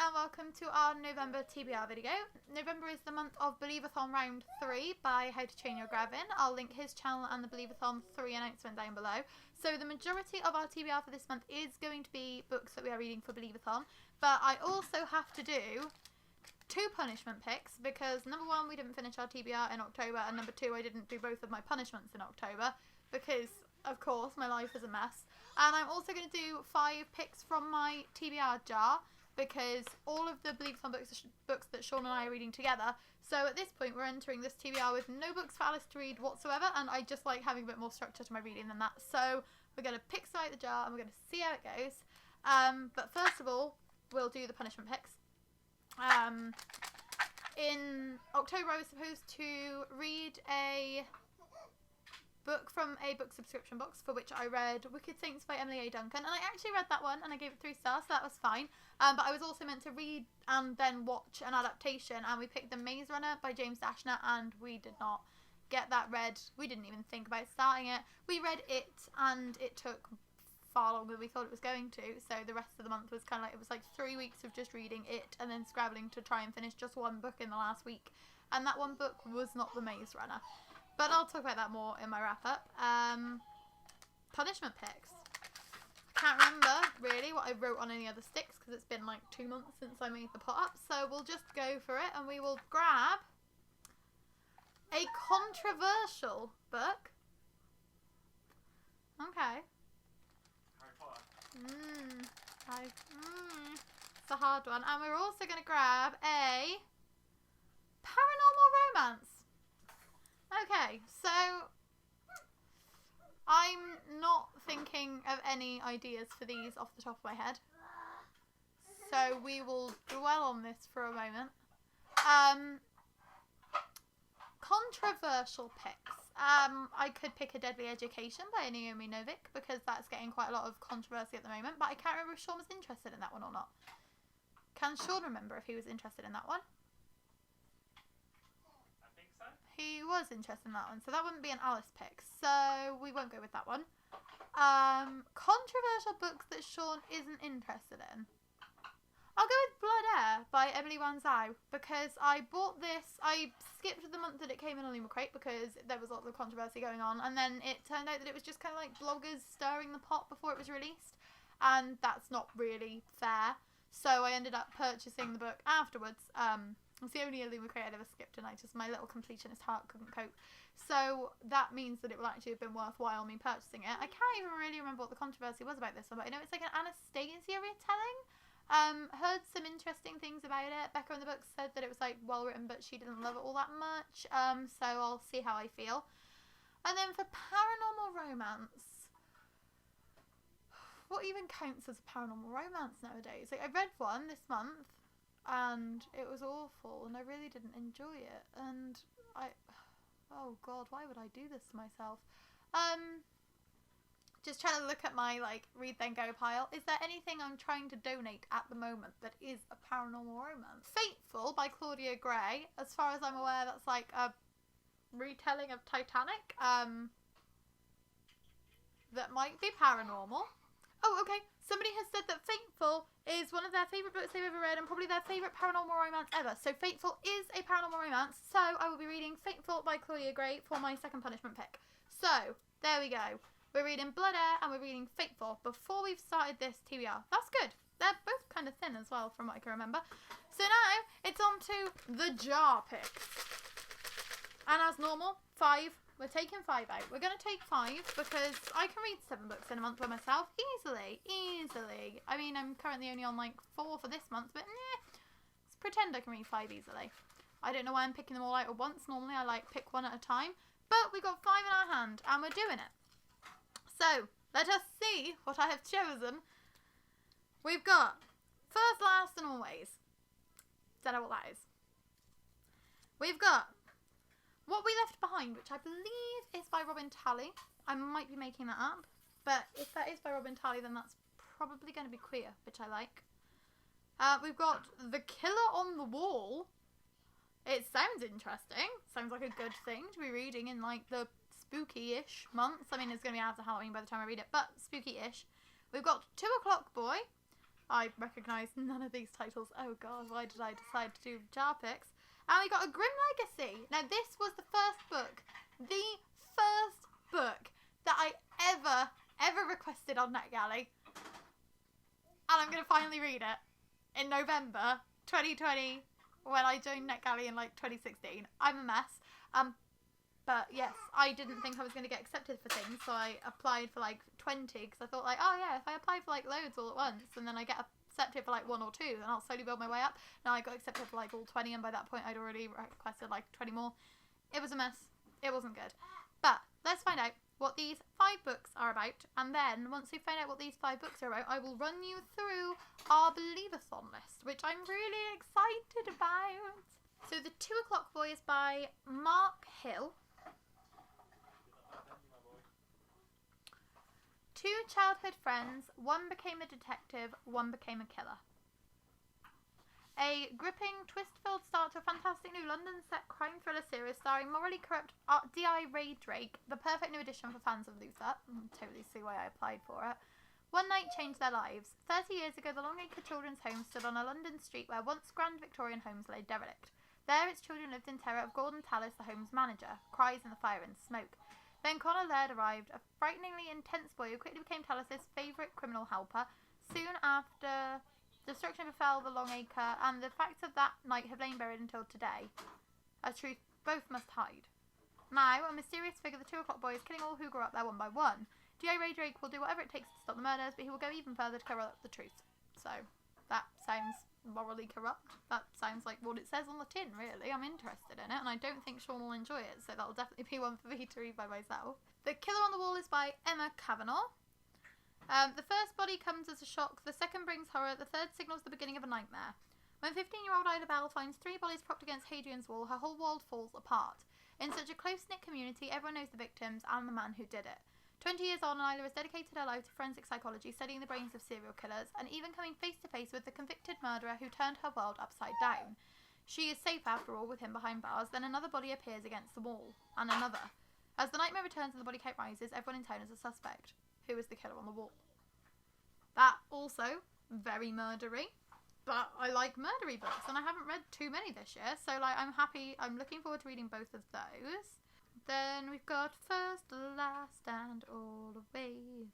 and welcome to our November TBR video. November is the month of Believathon round 3 by How to Train Your Graven. I'll link his channel and the Believathon 3 announcement down below. So the majority of our TBR for this month is going to be books that we are reading for Believathon, but I also have to do 2 punishment picks because number 1, we didn't finish our TBR in October, and number 2, I didn't do both of my punishments in October because, of course, my life is a mess. And I'm also going to do 5 picks from my TBR jar because all of the Believathon books that Sean and I are reading together. So at this point, we're entering this TBR with no books for Alyce to read whatsoever, and I just like having a bit more structure to my reading than that. So we're going to pick some out of the jar and we're going to see how it goes. But first of all, we'll do the punishment picks. In October, I was supposed to read a book from a book subscription box for which I read Wicked Saints by Emily A. Duncan, and I actually read that one and I gave it 3 stars, so that was fine. But I was also meant to read and then watch an adaptation, and we picked The Maze Runner by James Dashner, and we did not get that read. We didn't even think about starting it. We read it and it took far longer than we thought it was going to, so the rest of the month was kind of like, it was like 3 weeks of just reading it and then scrabbling to try and finish just one book in the last week, and that one book was not The Maze Runner. But I'll talk about that more in my wrap-up. Punishment picks. I can't remember, really, what I wrote on any other sticks because it's been like 2 months since I made the pot up. So we'll just go for it and we will grab a controversial book. Okay. Harry Potter. It's a hard one. And we're also going to grab a paranormal romance. Okay, so I'm not thinking of any ideas for these off the top of my head, so we will dwell on this for a moment. Controversial picks. I could pick A Deadly Education by Naomi Novik because that's getting quite a lot of controversy at the moment, but I can't remember if Sean was interested in that one or not. Can Sean remember if he was interested in that one? He was interested in that one, so that wouldn't be an Alyce pick, so we won't go with that one. Controversial books that Sean isn't interested in. I'll go with Blood Air by Emily Van Zyl because I bought this, I skipped the month that it came in a Luma crate because there was lots of controversy going on, and then it turned out that it was just kind of like bloggers stirring the pot before it was released, and that's not really fair, so I ended up purchasing the book afterwards. It's the only Luma crate I'd ever skipped, and my little completionist heart couldn't cope. So that means that it will actually have been worthwhile me purchasing it. I can't even really remember what the controversy was about this one, but I know it's like an Anastasia retelling. Heard some interesting things about it. Becca in the book said that it was like well written, but she didn't love it all that much. So I'll see how I feel. And then for paranormal romance, what even counts as a paranormal romance nowadays? Like I read one this month, and it was awful, and I really didn't enjoy it, and oh god, why would I do this to myself? Just trying to look at my like read then go pile. Is there anything I'm trying to donate at the moment that is a paranormal romance? Fateful by Claudia Gray, as far as I'm aware, that's like a retelling of Titanic, that might be paranormal. Oh, okay. Somebody has said that Fateful is one of their favourite books they've ever read and probably their favourite paranormal romance ever. So Fateful is a paranormal romance. So I will be reading Fateful by Claudia Gray for my second punishment pick. So there we go. We're reading Blood Air and we're reading Fateful before we've started this TBR. That's good. They're both kind of thin as well from what I can remember. So now it's on to the jar picks. And as normal, 5. We're taking 5 out. We're going to take 5 because I can read 7 books in a month by myself easily. I mean, I'm currently only on like 4 for this month, but let's pretend I can read 5 easily. I don't know why I'm picking them all out at once. Normally I like pick 1 at a time, but we got 5 in our hand and we're doing it. So let us see what I have chosen. We've got First, Last and Always. Don't know what that is. We've got What We Left Behind, which I believe is by Robin Talley. I might be making that up, but if that is by Robin Talley, then that's probably going to be queer, which I like. We've got The Killer on the Wall. It sounds interesting. Sounds like a good thing to be reading in like the spooky-ish months. I mean, it's going to be after Halloween by the time I read it, but spooky-ish. We've got 2 O'Clock Boy, I recognise none of these titles. Oh god, why did I decide to do jar picks? And we got A Grim Legacy. Now this was the first book that I ever requested on NetGalley. And I'm going to finally read it in November 2020 when I joined NetGalley in like 2016. I'm a mess. But yes, I didn't think I was going to get accepted for things, so I applied for like 20 because I thought like, oh yeah, if I apply for like loads all at once and then I get accepted for like 1 or 2, then I'll slowly build my way up. Now I got accepted for like all 20, and by that point I'd already requested like 20 more. It was a mess. It wasn't good. But let's find out what these 5 books are about, and then once we find out what these 5 books are about, I will run you through our Believathon list, which I'm really excited about. So The 2 O'Clock Boy is by Mark Hill. 2 childhood friends, one became a detective, one became a killer. A gripping, twist-filled start to a fantastic new London-set crime thriller series starring morally corrupt D.I. Ray Drake, the perfect new addition for fans of Luther. Totally see why I applied for it. One night changed their lives. 30 years ago, the Longacre Children's Home stood on a London street where once grand Victorian homes lay derelict. There, its children lived in terror of Gordon Tallis, the home's manager, cries in the fire and smoke. Then Connor Laird arrived, a frighteningly intense boy who quickly became Tallis' favourite criminal helper. Soon after, destruction befell the Longacre, and the facts of that night have lain buried until today. A truth both must hide. Now, a mysterious figure, the 2 O'Clock Boy, is killing all who grew up there one by one. D.I. Ray Drake will do whatever it takes to stop the murders, but he will go even further to cover up the truth. So, that sounds morally corrupt. That sounds like what it says on the tin, really. I'm interested in it, and I don't think Sean will enjoy it, so that'll definitely be one for me to read by myself. The Killer on the Wall is by Emma Kavanagh. The first body comes as a shock, the second brings horror, the third signals the beginning of a nightmare. When 15-year-old Ida Bell finds 3 bodies propped against Hadrian's wall, her whole world falls apart. In such a close-knit community, everyone knows the victims and the man who did it. 20 years on, Isla has dedicated her life to forensic psychology, studying the brains of serial killers, and even coming face to face with the convicted murderer who turned her world upside down. She is safe after all with him behind bars, then another body appears against the wall, and another. As the nightmare returns and the body count rises, everyone in town is a suspect. Who is the killer on the wall? That also, very murdery, but I like murdery books, and I haven't read too many this year, so like I'm looking forward to reading both of those. Then we've got First, Last, and Always,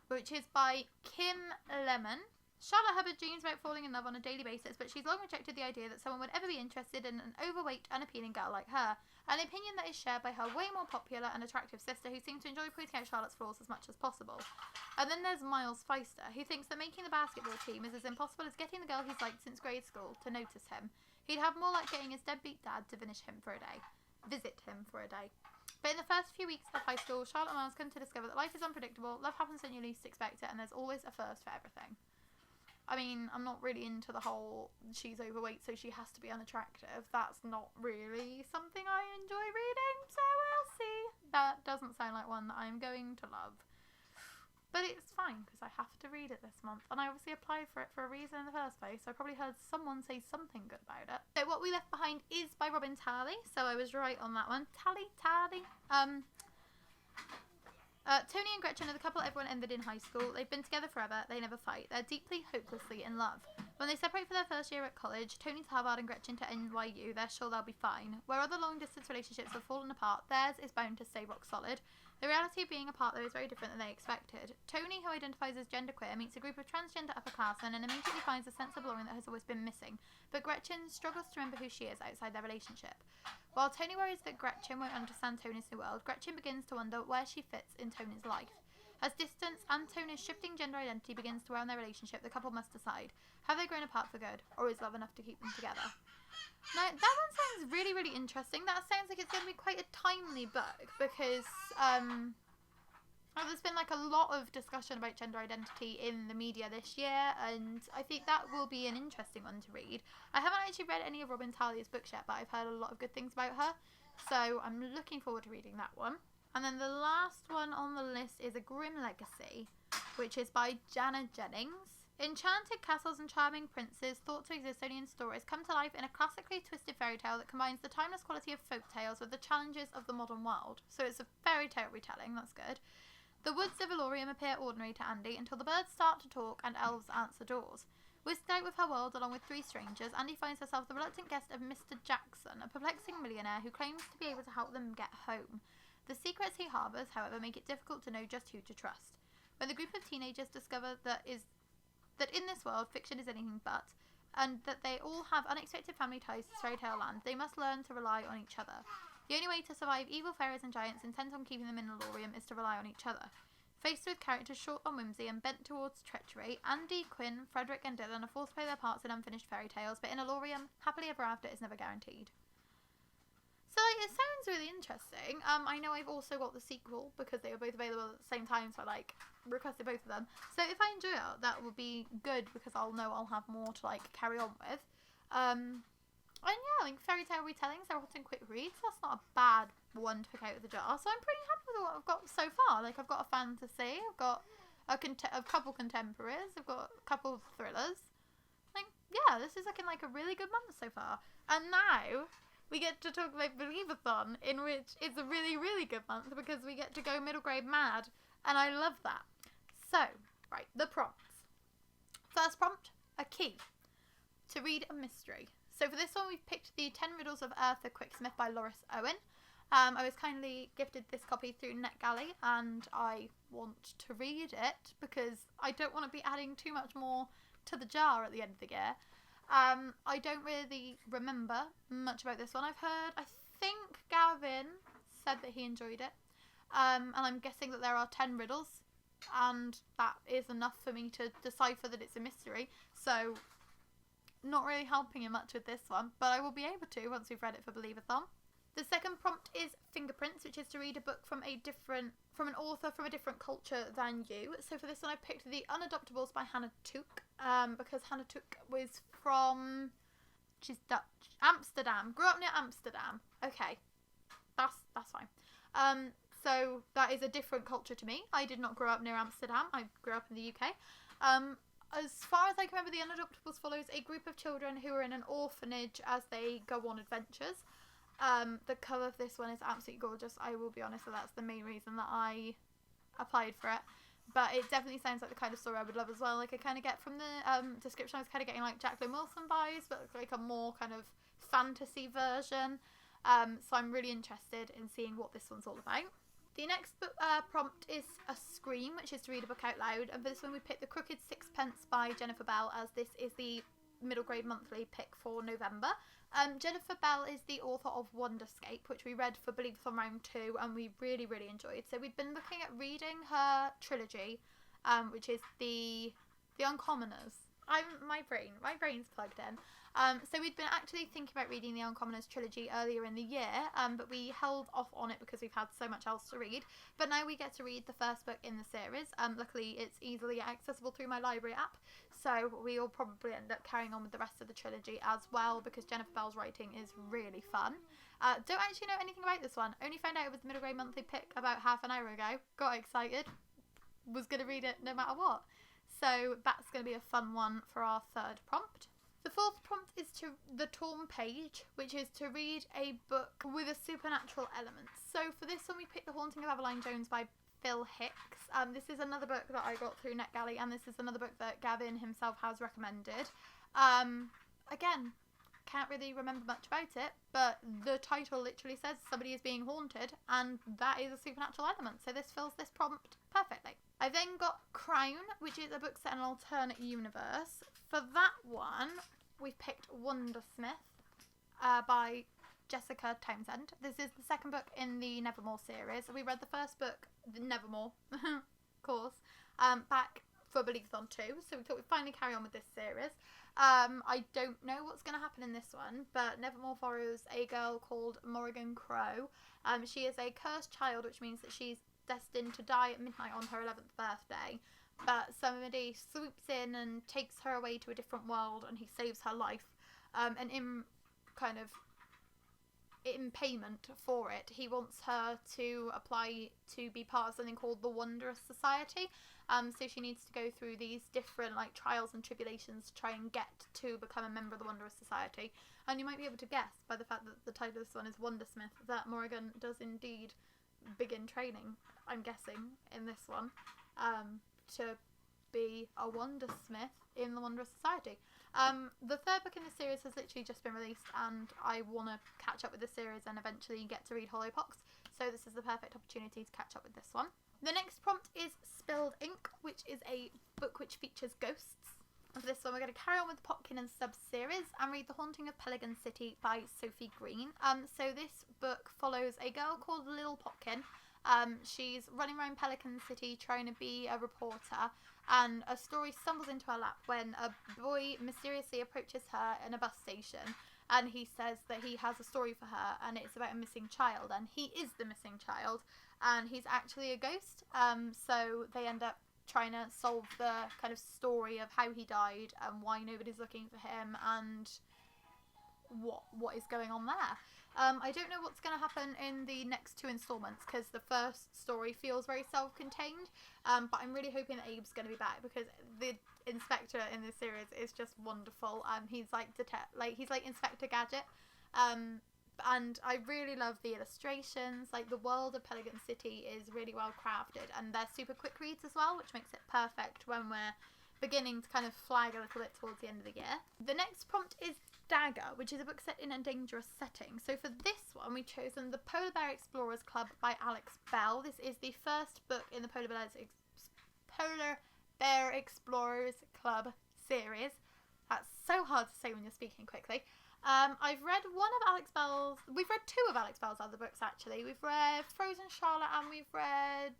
which is by Kim Lemon. Charlotte Hubbard dreams about falling in love on a daily basis, but she's long rejected the idea that someone would ever be interested in an overweight, unappealing girl like her, an opinion that is shared by her way more popular and attractive sister, who seems to enjoy pointing out Charlotte's flaws as much as possible. And then there's Miles Feister, who thinks that making the basketball team is as impossible as getting the girl he's liked since grade school to notice him. He'd have more like getting his deadbeat dad to visit him for a day. But in the first few weeks of high school, Charlotte and Miles come to discover that life is unpredictable, love happens when you least expect it, and there's always a first for everything. I mean, I'm not really into the whole she's overweight so she has to be unattractive. That's not really something I enjoy reading, so we'll see. That doesn't sound like one that I'm going to love. But it's fine, because I have to read it this month. And I obviously applied for it for a reason in the first place, so I probably heard someone say something good about it. So What We Left Behind is by Robin Talley, so I was right on that one. Tally. Tony and Gretchen are the couple everyone envied in high school. They've been together forever, they never fight. They're deeply, hopelessly in love. When they separate for their first year at college, Tony to Harvard and Gretchen to NYU, they're sure they'll be fine. Where other long-distance relationships have fallen apart, theirs is bound to stay rock solid. The reality of being apart, though, is very different than they expected. Tony, who identifies as genderqueer, meets a group of transgender upperclassmen and immediately finds a sense of belonging that has always been missing. But Gretchen struggles to remember who she is outside their relationship. While Tony worries that Gretchen won't understand Tony's new world, Gretchen begins to wonder where she fits in Tony's life. As distance and Tony's shifting gender identity begins to wear on their relationship, the couple must decide. Have they grown apart for good, or is love enough to keep them together? Now, that one sounds really, really interesting. That sounds like it's going to be quite a timely book, because there's been like a lot of discussion about gender identity in the media this year, and I think that will be an interesting one to read. I haven't actually read any of Robin Talley's books yet, but I've heard a lot of good things about her, so I'm looking forward to reading that one. And then the last one on the list is A Grim Legacy, which is by Jana Jennings. Enchanted castles and charming princes, thought to exist only in stories, come to life in a classically twisted fairy tale that combines the timeless quality of folk tales with the challenges of the modern world. So it's a fairy tale retelling, that's good. The woods of Elorium appear ordinary to Andy until the birds start to talk and elves answer doors. Whisked out with her world along with 3 strangers, Andy finds herself the reluctant guest of Mr. Jackson, a perplexing millionaire who claims to be able to help them get home. The secrets he harbours, however, make it difficult to know just who to trust. When the group of teenagers discover that in this world fiction is anything but, and that they all have unexpected family ties to fairytale land, they must learn to rely on each other. The only way to survive evil fairies and giants intent on keeping them in Elorium is to rely on each other. Faced with characters short on whimsy and bent towards treachery, Andy, Quinn, Frederick and Dylan are forced to play their parts in unfinished fairy tales, but in Elorium, happily ever after is never guaranteed. So it sounds really interesting. I know I've also got the sequel because they were both available at the same time, so I requested both of them. So if I enjoy it, that will be good because I'll know I'll have more to carry on with. And yeah, fairy tale retellings are often quick reads. That's not a bad one to pick out of the jar. So I'm pretty happy with what I've got so far. I've got a fantasy, I've got a couple contemporaries, I've got a couple of thrillers. Yeah, this is looking like a really good month so far. And now we get to talk about Believathon, in which it's a really, really good month because we get to go middle grade mad. And I love that. So, right, the prompts. First prompt, a key to read a mystery. So for this one, we've picked the 10 Riddles of Eartha Quicksmith by Loris Owen. I was kindly gifted this copy through NetGalley, and I want to read it because I don't want to be adding too much more to the jar at the end of the year. I don't really remember much about this one. I think Gavin said that he enjoyed it. And I'm guessing that there are 10 riddles, and that is enough for me to decipher that it's a mystery. So, not really helping you much with this one, but I will be able to once we've read it for Believathon. The second prompt is Fingerprints, which is to read a book from an author from a different culture than you. So for this one, I picked The Unadoptables by Hannah Took, because Hannah Took was from, she's Dutch, Amsterdam, grew up near Amsterdam. Okay, that's fine. So that is a different culture to me. I did not grow up near Amsterdam. I grew up in the UK. As far as I can remember, The Unadoptables follows a group of children who are in an orphanage as they go on adventures. The cover of this one is absolutely gorgeous. I will be honest, so that's the main reason that I applied for it. But it definitely sounds like the kind of story I would love as well. I kind of get from the description, I was kind of getting Jacqueline Wilson vibes, but a more kind of fantasy version. So I'm really interested in seeing what this one's all about. The next book, prompt is a Scream, which is to read a book out loud. And for this one, we picked The Crooked Sixpence by Jennifer Bell, as this is the middle grade monthly pick for November. Jennifer Bell is the author of Wonderscape, which we read for Believathon round 2, and we really, really enjoyed. So we've been looking at reading her trilogy, which is the Uncommoners. My brain's plugged in. So we'd been actually thinking about reading the Uncommoners trilogy earlier in the year, but we held off on it because we've had so much else to read. But now we get to read the first book in the series. Luckily, it's easily accessible through my library app, so we'll probably end up carrying on with the rest of the trilogy as well because Jennifer Bell's writing is really fun. Don't actually know anything about this one. Only found out it was the middle grade monthly pick about half an hour ago. Got excited. Was going to read it no matter what. So that's going to be a fun one for our third prompt. The fourth prompt is to The Torn Page, which is to read a book with a supernatural element. So for this one, we picked The Haunting of Eveline Jones by Phil Hicks. This is another book that I got through NetGalley, and this is another book that Gavin himself has recommended. Again, can't really remember much about it, but the title literally says somebody is being haunted, and that is a supernatural element, so this fills this prompt perfectly. I then got Crown, which is a book set in an alternate universe. For that one, we've picked Wondersmith by Jessica Townsend. This is the second book in the Nevermore series. We read the first book, the Nevermore, of course, back for Believathon 2, so we thought we'd finally carry on with this series. I don't know what's going to happen in this one, but Nevermore follows a girl called Morrigan Crow. She is a cursed child, which means that she's destined to die at midnight on her 11th birthday, but somebody swoops in and takes her away to a different world, and he saves her life, and in payment for it, he wants her to apply to be part of something called the Wondrous Society. So she needs to go through these different trials and tribulations to try and get to become a member of the Wondrous Society. And you might be able to guess by the fact that the title of this one is Wondersmith that Morrigan does indeed begin training, I'm guessing, in this one, to be a Wondersmith in the Wondrous Society. The third book in the series has literally just been released, and I want to catch up with the series and eventually get to read Hollowpox, so this is the perfect opportunity to catch up with this one. The next prompt is Spilled Ink, which is a book which features ghosts. For this one, we're going to carry on with the Popkin and Stubbs series and read The Haunting of Pelican City by Sophie Green. So this book follows a girl called Lil Popkin. She's running around Pelican City trying to be a reporter, and a story stumbles into her lap when a boy mysteriously approaches her in a bus station, and he says that he has a story for her, and it's about a missing child, and he is the missing child, and he's actually a ghost. So they end up trying to solve the kind of story of how he died and why nobody's looking for him and what is going on there. I don't know what's going to happen in the next two installments because the first story feels very self-contained, but I'm really hoping that Abe's going to be back because the Inspector in this series is just wonderful. He's like he's like Inspector Gadget, and I really love the illustrations. Like, the world of Pelican City is really well crafted, and they're super quick reads as well, which makes it perfect when we're beginning to kind of flag a little bit towards the end of the year. The next prompt is Dagger, which is a book set in a dangerous setting. So for this one, we've chosen The Polar Bear Explorers Club by Alex Bell. This is the first book in the Polar Bear Explorers Club series. That's so hard to say when you're speaking quickly. I've read we've read two of Alex Bell's other books actually. We've read Frozen Charlotte and we've read,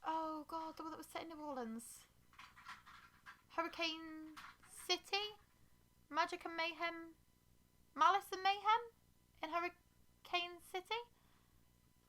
oh god, the one that was set in New Orleans. Hurricane City? Magic and Mayhem? Malice and Mayhem? In Hurricane City?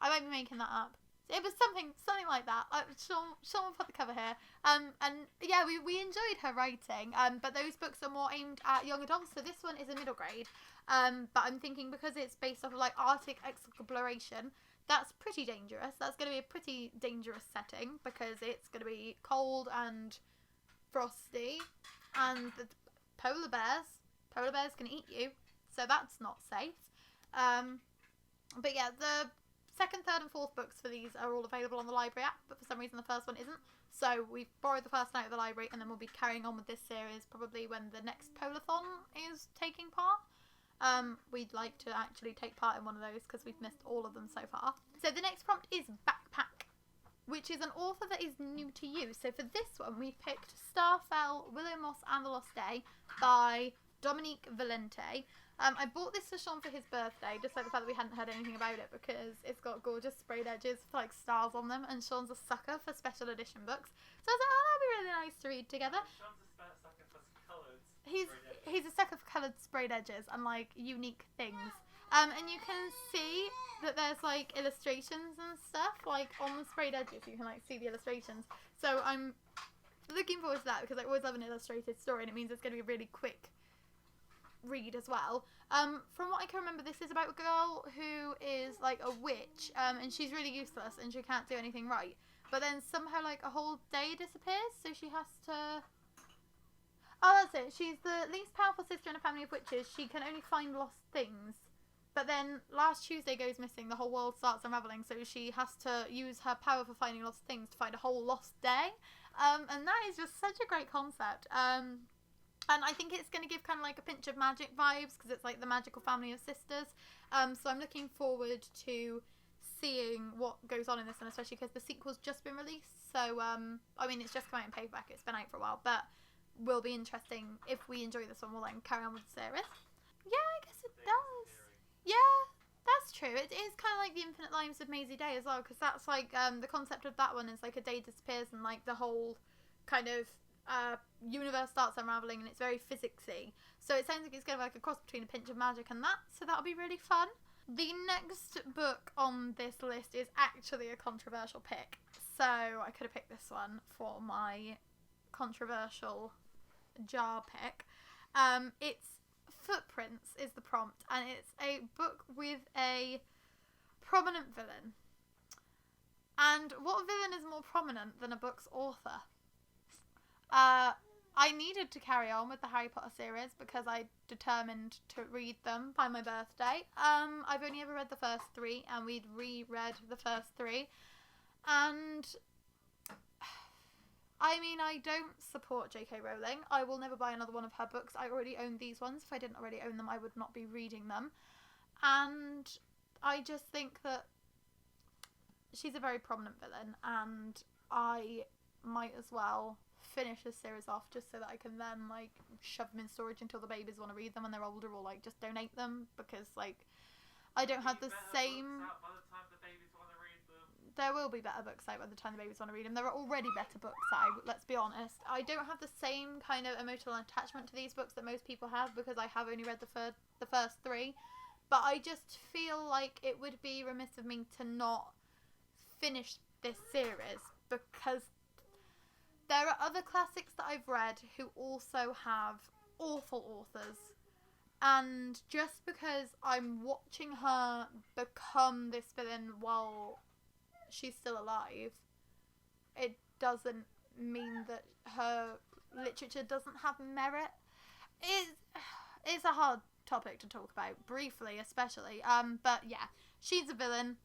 I might be making that up. It was something like that. Sean will put the cover here. And yeah, we enjoyed her writing. But those books are more aimed at young adults. So this one is a middle grade. But I'm thinking because it's based off of like Arctic exploration, that's pretty dangerous. That's going to be a pretty dangerous setting because it's going to be cold and frosty, and the polar bears can eat you. So that's not safe. But yeah, the second, third and fourth books for these are all available on the library app, but for some reason the first one isn't. So we've borrowed the first night of the library, and then we'll be carrying on with this series probably when the next Polathon is taking part. We'd like to actually take part in one of those because we've missed all of them so far. So the next prompt is Backpack, which is an author that is new to you. So for this one, we've picked Starfell, Willow Moss and the Lost Day by Dominique Valente. I bought this for Sean for his birthday, just like the fact that we hadn't heard anything about it, because it's got gorgeous sprayed edges with like stars on them, and Sean's a sucker for special edition books. So I was like, oh, that'd be really nice to read together. Sean's a sucker for coloured. He's a sucker for coloured sprayed edges and like unique things. And you can see that there's like illustrations and stuff like on the sprayed edges. You can like see the illustrations. So I'm looking forward to that because I always love an illustrated story, and it means it's going to be a really quick read as well. From what I can remember, this is about a girl who is like a witch, and she's really useless and she can't do anything right, but then somehow like a whole day disappears, so she has to, oh that's it, she's the least powerful sister in a family of witches. She can only find lost things, but then last Tuesday goes missing, the whole world starts unraveling, so she has to use her power for finding lost things to find a whole lost day. And that is just such a great concept. And I think it's going to give kind of like a pinch of magic vibes because it's like the magical family of sisters. So I'm looking forward to seeing what goes on in this one, especially because the sequel's just been released. So, I mean, it's just come out in paperback. It's been out for a while, but will be interesting. If we enjoy this one, we'll then carry on with the series. Yeah, I guess it does. Yeah, that's true. It is kind of like the Infinite Lives of Maisie Day as well, because that's like, the concept of that one is like a day disappears and like the whole kind of universe starts unraveling, and it's very physicsy. So it sounds like it's going to be like a cross between a pinch of magic and that, so that'll be really fun. The next book on this list is actually a controversial pick, so I could have picked this one for my controversial jar pick. It's Footprints is the prompt, and it's a book with a prominent villain. And what villain is more prominent than a book's author? I needed to carry on with the Harry Potter series because I determined to read them by my birthday. I've only ever read the first 3, and we'd reread the first 3. And I mean, I don't support J.K. Rowling. I will never buy another one of her books. I already own these ones. If I didn't already own them, I would not be reading them. And I just think that she's a very prominent villain, and I might as well finish this series off just so that I can then, like, shove them in storage until the babies want to read them when they're older, or, like, just donate them, because, like, I don't have the same... There will be better books out by the time the babies want to read them. There are already better books out, let's be honest. I don't have the same kind of emotional attachment to these books that most people have, because I have only read the first 3. But I just feel like it would be remiss of me to not finish this series, because there are other classics that I've read who also have awful authors. And just because I'm watching her become this villain while she's still alive, it doesn't mean that her literature doesn't have merit. It's a hard topic to talk about, briefly especially. But yeah, she's a villain.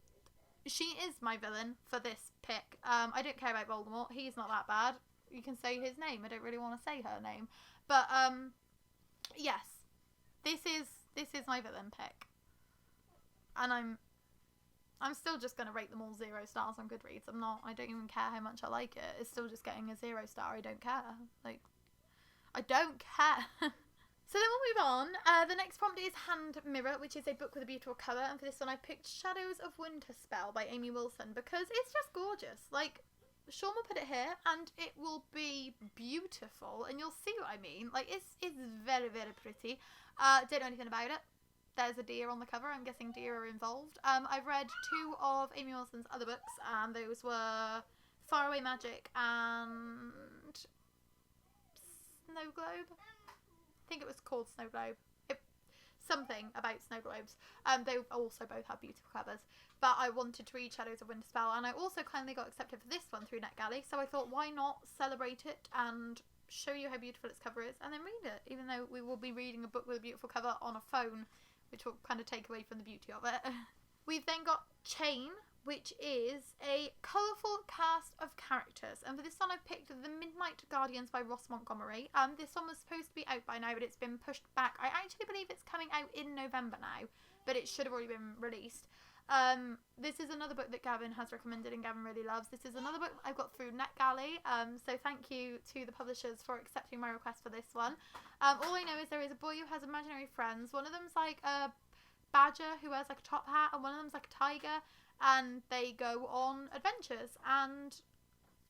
She is my villain for this pick. I don't care about Voldemort. He's not that bad. You can say his name. I don't really want to say her name. But yes, this is my villain pick. And I'm still just going to rate them all 0 stars on Goodreads. I don't even care how much I like it. It's still just getting a 0 star. I don't care. Like, I don't care. So then we'll move on. The next prompt is Hand Mirror, which is a book with a beautiful cover. And for this one, I picked Shadows of Winterspell by Amy Wilson, because it's just gorgeous. Like, Sean will put it here, and it will be beautiful, and you'll see what I mean. Like, it's very, very pretty. Don't know anything about it. There's a deer on the cover. I'm guessing deer are involved. I've read 2 of Amy Wilson's other books, and those were Faraway Magic and Snow Globe. I think it was called Snow Globe. Something about snow globes. They also both have beautiful covers. But I wanted to read Shadows of Winterspell, and I also kindly got accepted for this one through NetGalley, so I thought, why not celebrate it and show you how beautiful its cover is, and then read it, even though we will be reading a book with a beautiful cover on a phone, which will kind of take away from the beauty of it. We've then got Chain, which is a colourful cast of characters. And for this one, I've picked The Midnight Guardians by Ross Montgomery. This one was supposed to be out by now, but it's been pushed back. I actually believe it's coming out in November now, but it should have already been released. This is another book that Gavin has recommended and Gavin really loves. This is another book I've got through NetGalley, so thank you to the publishers for accepting my request for this one. All I know is there is a boy who has imaginary friends. One of them's like a badger who wears like a top hat, and one of them's like a tiger, and they go on adventures, and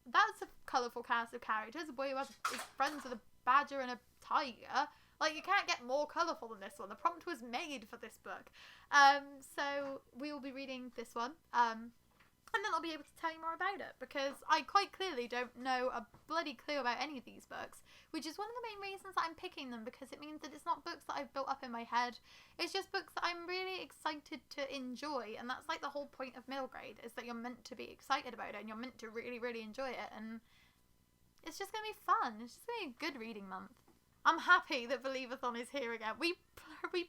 that's a colourful cast of characters. A boy who is friends with a badger and a tiger. Like, you can't get more colourful than this one. The prompt was made for this book. So we will be reading this one. And then I'll be able to tell you more about it, because I quite clearly don't know a bloody clue about any of these books, which is one of the main reasons that I'm picking them, because it means that it's not books that I've built up in my head. It's just books that I'm really excited to enjoy, and that's like the whole point of middle grade, is that you're meant to be excited about it, and you're meant to really, really enjoy it, and it's just going to be fun. It's just going to be a good reading month. I'm happy that Believathon is here again. We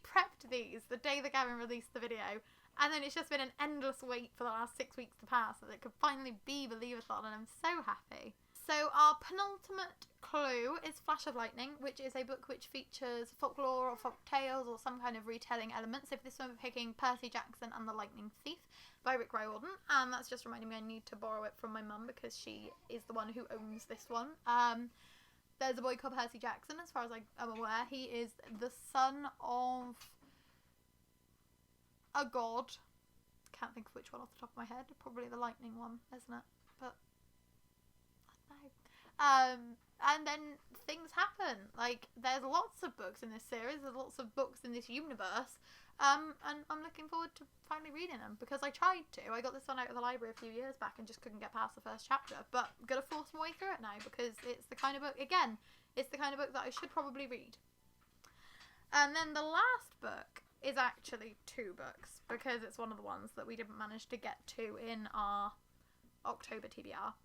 prepped these the day that Gavin released the video, and then it's just been an endless wait for the last 6 weeks to pass so that it could finally be Believathon, and I'm so happy. So our penultimate clue is Flash of Lightning, which is a book which features folklore or folk tales or some kind of retelling element. So for this one, we're picking Percy Jackson and the Lightning Thief by Rick Riordan, and that's just reminding me I need to borrow it from my mum, because she is the one who owns this one. There's a boy called Percy Jackson, as far as I'm aware. He is the son of a god. Can't think of which one off the top of my head. Probably the lightning one, isn't it? But I don't know. And then things happen. Like, there's lots of books in this series. There's lots of books in this universe. And I'm looking forward to finally reading them, because I tried to. I got this one out of the library a few years back and just couldn't get past the first chapter. But I'm going to force my way through it now, because it's the kind of book, again, it's the kind of book that I should probably read. And then the last book is actually 2 books, because it's one of the ones that we didn't manage to get to in our October TBR.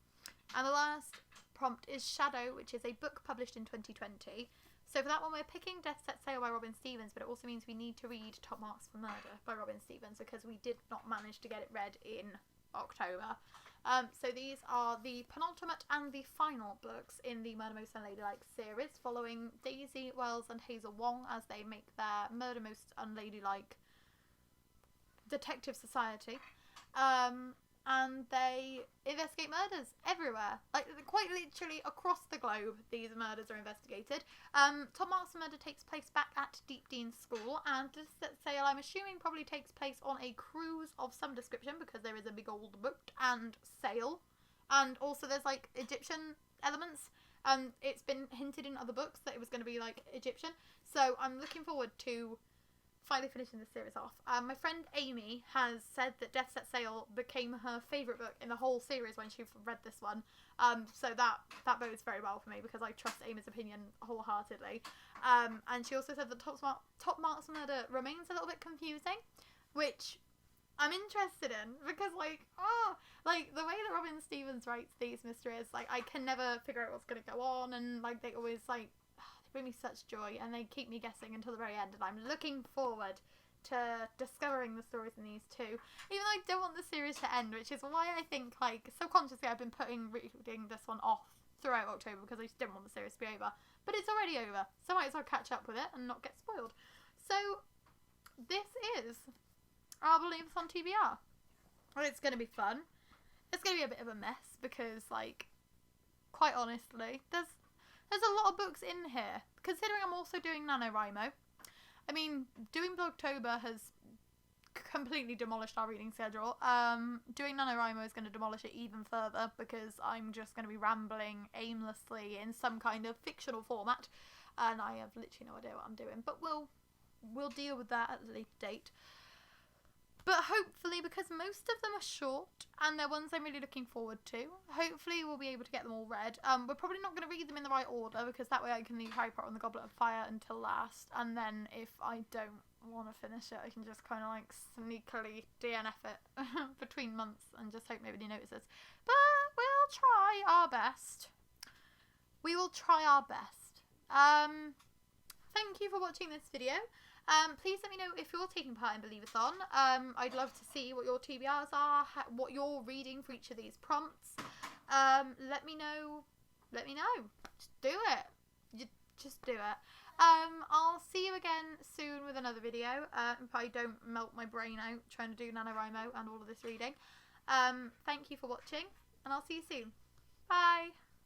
And the last prompt is Shadow, which is a book published in 2020. So for that one, we're picking Death Set Sail by Robin Stevens, but it also means we need to read Top Marks for Murder by Robin Stevens because we did not manage to get it read in October. So these are the penultimate and the final books in the Murder Most Unladylike series, following Daisy Wells and Hazel Wong as they make their Murder Most Unladylike detective society. And they investigate murders everywhere. Like, quite literally across the globe, these murders are investigated. Top Marks for Murder takes place back at Deep Dean School, and Death Set Sail, I'm assuming, probably takes place on a cruise of some description, because there is a big old boat and sail. And also there's, like, Egyptian elements. It's been hinted in other books that it was going to be, like, Egyptian. So I'm looking forward to finally finishing this series off. My friend Amy has said that Death Set Sail became her favourite book in the whole series when she read this one. So that bodes very well for me because I trust Amy's opinion wholeheartedly. And she also said that Top Marks for Murder remains a little bit confusing, which I'm interested in because, like, the way that Robin Stevens writes these mysteries, like, I can never figure out what's going to go on, and, like, they always, like, bring me such joy, and they keep me guessing until the very end, and I'm looking forward to discovering the stories in these two, even though I don't want the series to end, which is why I think, like, subconsciously I've been reading this one off throughout October because I just didn't want the series to be over, but it's already over, so I might as well catch up with it and not get spoiled. So this is our Believathon TBR. It's going to be fun. It's going to be a bit of a mess because, like, quite honestly, there's a lot of books in here, considering I'm also doing NaNoWriMo. I mean, doing Blogtober has completely demolished our reading schedule. Doing NaNoWriMo is going to demolish it even further, because I'm just going to be rambling aimlessly in some kind of fictional format, and I have literally no idea what I'm doing, but we'll deal with that at a later date. But hopefully, because most of them are short, and they're ones I'm really looking forward to, hopefully we'll be able to get them all read. We're probably not going to read them in the right order, because that way I can leave Harry Potter and the Goblet of Fire until last, and then if I don't want to finish it, I can just kind of, like, sneakily DNF it between months and just hope nobody notices. But we'll try our best. We will try our best. Thank you for watching this video. Please let me know if you're taking part in Believathon. I'd love to see what your TBRs are, what you're reading for each of these prompts. Let me know. Just do it. Just do it. I'll see you again soon with another video. If I don't melt my brain out trying to do NaNoWriMo and all of this reading. Thank you for watching, and I'll see you soon. Bye.